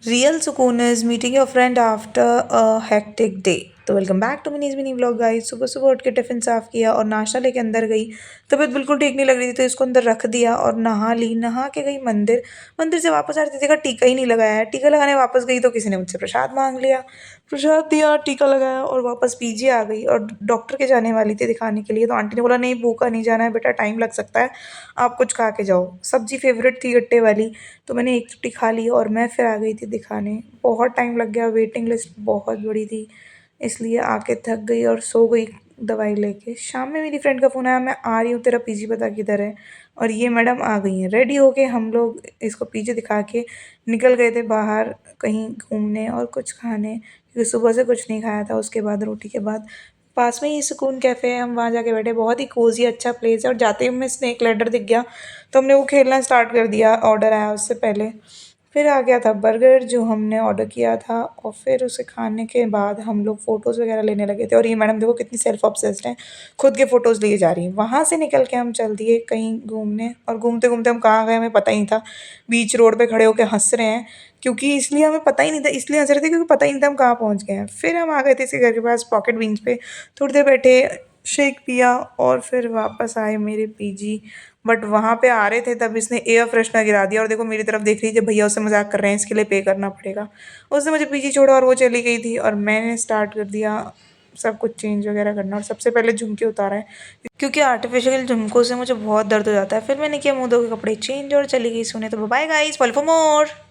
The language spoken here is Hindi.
रियल सुकून is meeting your friend after a hectic day. तो welcome back to Mini's mini vlog guys. सुबह सुबह उठ के टिफ़िन साफ़ किया और नाश्ता लेके अंदर गई। तबीयत बिल्कुल ठीक नहीं लग रही थी तो इसको अंदर रख दिया और नहा ली। नहा के गई मंदिर। मंदिर से वापस आ रही थी, देखा टीका ही नहीं लगाया है। टीका लगाने वापस गई तो किसी ने मुझसे प्रसाद मांग लिया। प्रसाद दिया, टीका लगाया और वापस पीजी आ गई और डॉक्टर के जाने वाली थी दिखाने के लिए। तो आंटी ने बोला नहीं भूखा नहीं जाना है बेटा, टाइम लग सकता है, आप कुछ खा के जाओ। सब्जी फेवरेट थी गट्टे वाली, तो मैंने एक रोटी खा ली और मैं फिर आ गई थी दिखाने। बहुत टाइम लग गया, वेटिंग लिस्ट बहुत बड़ी थी, इसलिए आके थक गई और सो गई दवाई लेके। शाम में मेरी फ्रेंड का फ़ोन आया, मैं आ रही हूँ, तेरा पीजी पता किधर है। और ये मैडम आ गई हैं रेडी होके। हम लोग इसको पीजी दिखा के निकल गए थे बाहर कहीं घूमने और कुछ खाने, क्योंकि सुबह से कुछ नहीं खाया था। उसके बाद रोटी के बाद पास में ही सुकून कैफ़े है, हम वहाँ जाके बैठे। बहुत ही कोज़ी अच्छा प्लेस है और जाते ही हमें स्नेक लैडर दिख गया तो हमने वो खेलना स्टार्ट कर दिया। ऑर्डर आया उससे पहले। फिर आ गया था बर्गर जो हमने ऑर्डर किया था और फिर उसे खाने के बाद हम लोग फ़ोटोज़ वगैरह लेने लगे थे। और ये मैडम देखो कितनी सेल्फ़ ऑब्सेस्ड हैं, खुद के फ़ोटोज़ लिए जा रही हैं। वहाँ से निकल के हम चल दिए कहीं घूमने और घूमते-घूमते हम कहाँ गए हमें पता ही नहीं था। बीच रोड पे खड़े होके हँस रहे हैं, क्योंकि इसलिए हमें पता ही नहीं था, इसलिए हँस रहे थे क्योंकि पता ही नहीं था हम कहाँ पहुँच गए हैं। फिर हम आ गए थे इसके घर के पास पॉकेट बीन्स पे, थोड़ी देर बैठे, शेक पिया और फिर वापस आए मेरे पीजी। बट वहाँ पे आ रहे थे तब इसने एयर फ्रेशनर गिरा दिया और देखो मेरी तरफ देख रही थी, भैया उससे मजाक कर रहे हैं, इसके लिए पे करना पड़ेगा। उसने मुझे पीछे छोड़ा और वो चली गई थी और मैंने स्टार्ट कर दिया सब कुछ चेंज वगैरह करना। और सबसे पहले झुमके उतारा है, क्योंकि आर्टिफिशियल झुमकों से मुझे बहुत दर्द हो जाता है। फिर मैंने किया मुँह धो के कपड़े चेंज और चली गई सोने। तो bye guys, follow for more.